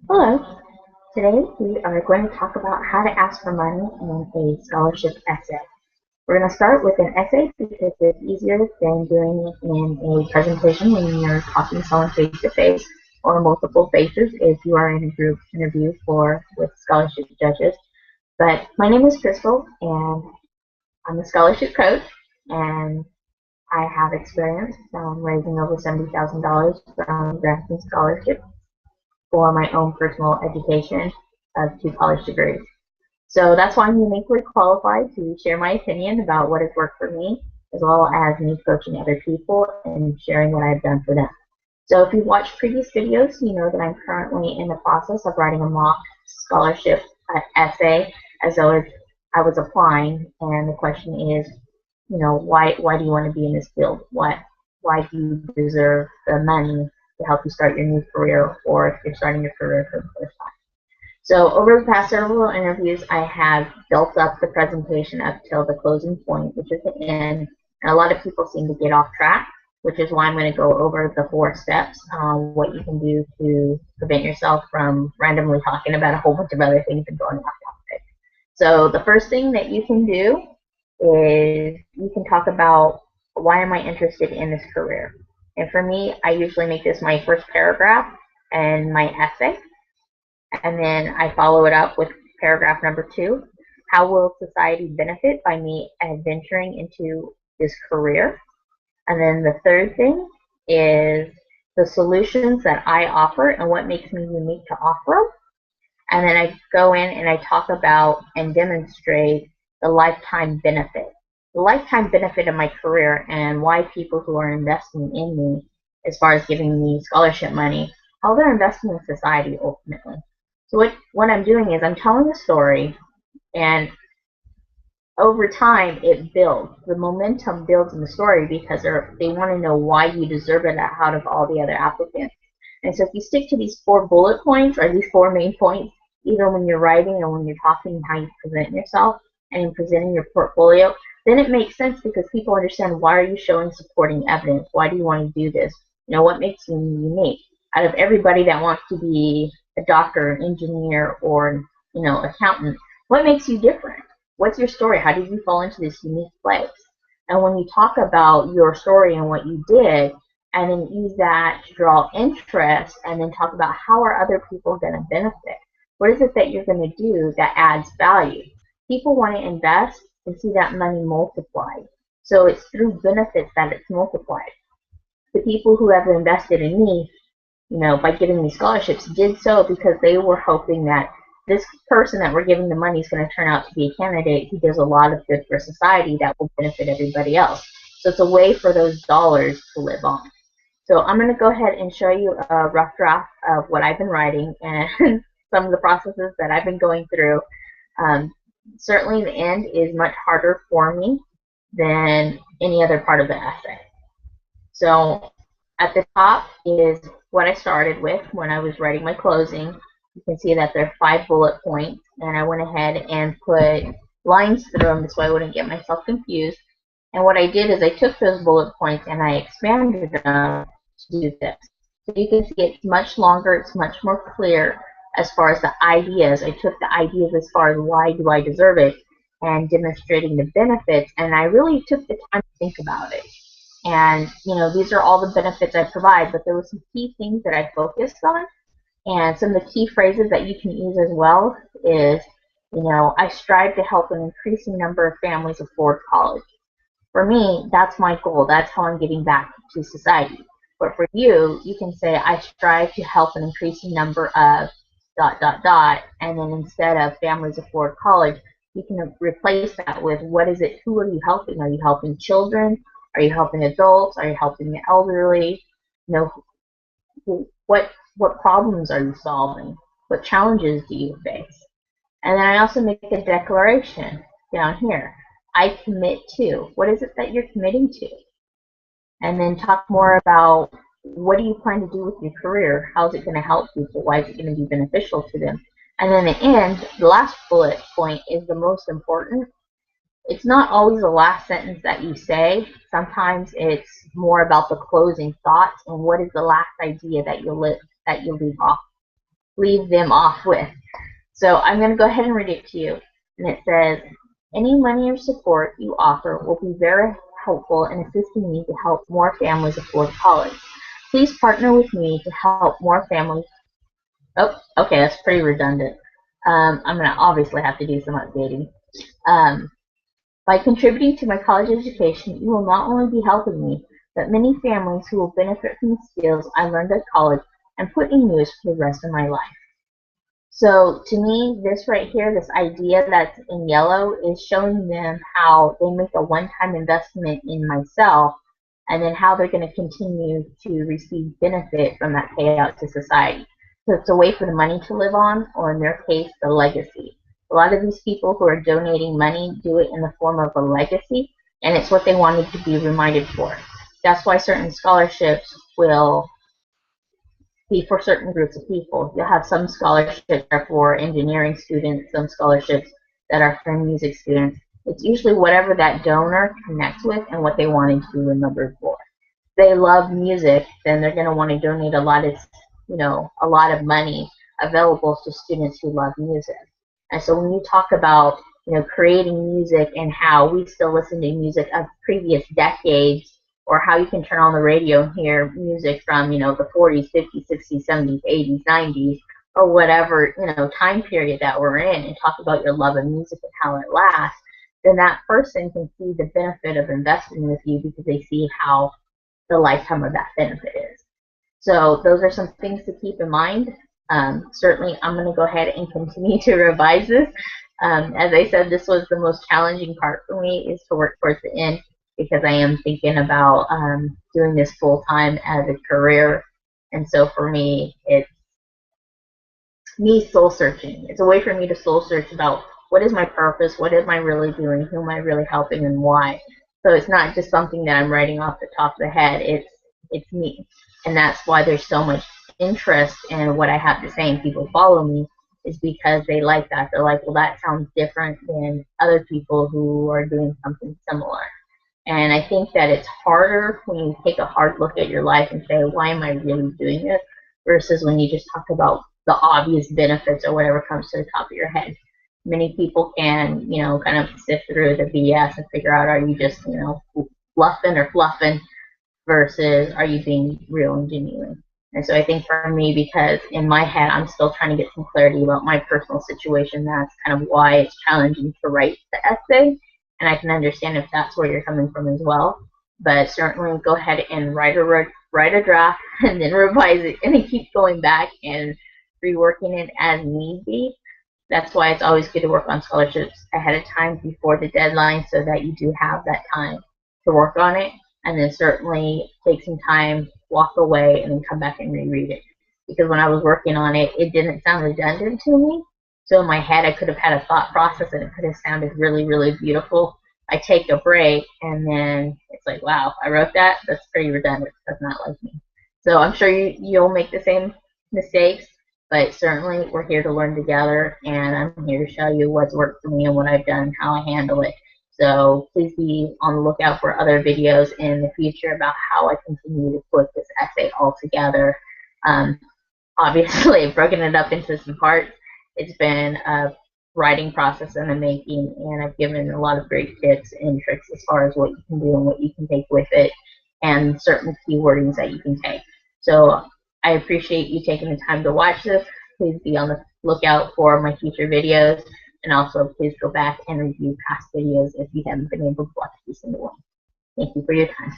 Hello. Today we are going to talk about how to ask for money in a scholarship essay. We're going to start with an essay because it's easier than doing it in a presentation when you're talking to someone face to face or multiple faces if you are in a group interview for with scholarship judges. But my name is Crystal and I'm a scholarship coach and I have experience raising over $70,000 from grants and scholarships for my own personal education of 2 college degrees. So that's why I'm uniquely qualified to share my opinion about what has worked for me, as well as me coaching other people and sharing what I've done for them. So if you've watched previous videos, you know that I'm currently in the process of writing a mock scholarship essay as though I was applying, and the question is, why do you want to be in this field? Why do you deserve the money to help you start your new career, or if you're starting your career for the first time? So over the past several interviews, I have built up the presentation up till the closing point, which is the end. And a lot of people seem to get off track, which is why I'm going to go over the 4 steps on what you can do to prevent yourself from randomly talking about a whole bunch of other things and going off topic. So the first thing that you can do is you can talk about why am I interested in this career. And for me, I usually make this my first paragraph and my essay, and then I follow it up with paragraph number 2. How will society benefit by me adventuring into this career? And then the third thing is the solutions that I offer and what makes me unique to offer. And then I go in and I talk about and demonstrate the lifetime benefit. The lifetime benefit of my career and why people who are investing in me, as far as giving me scholarship money, how they're investing in society ultimately. So what I'm doing is I'm telling a story, and over time it builds. The momentum builds in the story because they want to know why you deserve it out of all the other applicants. And so if you stick to these 4 bullet points or these 4 main points, even when you're writing and when you're talking how you present yourself and in presenting your portfolio, then it makes sense because people understand why are you showing supporting evidence? Why do you want to do this? What makes you unique? Out of everybody that wants to be a doctor, an engineer, or accountant, what makes you different? What's your story? How did you fall into this unique place? And when you talk about your story and what you did, and then use that to draw interest, and then talk about how are other people going to benefit? What is it that you're going to do that adds value? People want to invest and see that money multiplied. So it's through benefits that it's multiplied. The people who have invested in me, by giving me scholarships, did so because they were hoping that this person that we're giving the money is going to turn out to be a candidate who does a lot of good for society that will benefit everybody else. So it's a way for those dollars to live on. So I'm going to go ahead and show you a rough draft of what I've been writing and some of the processes that I've been going through. Certainly the end is much harder for me than any other part of the essay. So at the top is what I started with when I was writing my closing. You can see that there are 5 bullet points, and I went ahead and put lines through them so I wouldn't get myself confused. And what I did is I took those bullet points and I expanded them to do this. So you can see it's much longer, it's much more clear as far as the ideas. I took the ideas as far as why do I deserve it and demonstrating the benefits, and I really took the time to think about it. And, these are all the benefits I provide, but there were some key things that I focused on. And some of the key phrases that you can use as well is, I strive to help an increasing number of families afford college. For me, that's my goal. That's how I'm giving back to society. But for you, you can say, I strive to help an increasing number of ... And then instead of families afford college, you can replace that with what is it, who are you helping? Are you helping children? Are you helping adults? Are you helping the elderly? What problems are you solving? What challenges do you face? And then I also make a declaration down here. I commit to. What is it that you're committing to? And then talk more about what do you plan to do with your career? How is it going to help people? Why is it going to be beneficial to them? And then the end, the last bullet point is the most important. It's not always the last sentence that you say. Sometimes it's more about the closing thoughts and what is the last idea that you'll leave off. leave them off with. So I'm going to go ahead and read it to you. And it says, any money or support you offer will be very helpful in assisting me to help more families afford college. Please partner with me to help more families. Oh, okay, that's pretty redundant. I'm going to obviously have to do some updating. By contributing to my college education, you will not only be helping me, but many families who will benefit from the skills I learned at college and put in use for the rest of my life. So to me, this right here, this idea that's in yellow is showing them how they make a one-time investment in myself and then how they're going to continue to receive benefit from that payout to society. So it's a way for the money to live on, or in their case, the legacy. A lot of these people who are donating money do it in the form of a legacy, and it's what they wanted to be reminded for. That's why certain scholarships will be for certain groups of people. You'll have some scholarships that are for engineering students, some scholarships that are for music students. It's usually whatever that donor connects with and what they wanted to be remembered for. If they love music, then they're going to want to donate a lot of money available to students who love music. And so when you talk about creating music and how we still listen to music of previous decades, or how you can turn on the radio and hear music from, the 40s, 50s, 60s, 70s, 80s, 90s, or whatever, time period that we're in, and talk about your love of music and how it lasts, then that person can see the benefit of investing with you because they see how the lifetime of that benefit is. So those are some things to keep in mind. Certainly, I'm going to go ahead and continue to revise this. As I said, this was the most challenging part for me, is to work towards the end, because I am thinking about doing this full-time as a career. And so for me, it's me soul-searching. It's a way for me to soul-search about what is my purpose, what am I really doing, who am I really helping, and why. So it's not just something that I'm writing off the top of the head. It's me. And that's why there's so much interest in what I have to say and people follow me, is because they like that. They're like, well, that sounds different than other people who are doing something similar. And I think that it's harder when you take a hard look at your life and say, why am I really doing this? Versus when you just talk about the obvious benefits or whatever comes to the top of your head. Many people can, kind of sift through the BS and figure out, are you just, bluffing or fluffing, versus are you being real and genuine? And so I think for me, because in my head I'm still trying to get some clarity about my personal situation, that's kind of why it's challenging to write the essay. And I can understand if that's where you're coming from as well. But certainly go ahead and write a draft and then revise it and then keep going back and reworking it as need be. That's why it's always good to work on scholarships ahead of time before the deadline, so that you do have that time to work on it. And then certainly take some time, walk away, and then come back and reread it. Because when I was working on it, it didn't sound redundant to me. So in my head, I could have had a thought process and it could have sounded really, really beautiful. I take a break and then it's like, wow, I wrote that? That's pretty redundant. That's not like me. So I'm sure you'll make the same mistakes, but certainly we're here to learn together, and I'm here to show you what's worked for me and what I've done, how I handle it. So please be on the lookout for other videos in the future about how I continue to put this essay all together. Obviously, I've broken it up into some parts. It's been a writing process in the making, and I've given a lot of great tips and tricks as far as what you can do and what you can take with it, and certain keywordings that you can take. So I appreciate you taking the time to watch this. Please be on the lookout for my future videos, and also please go back and review past videos if you haven't been able to watch this in the one. Thank you for your time.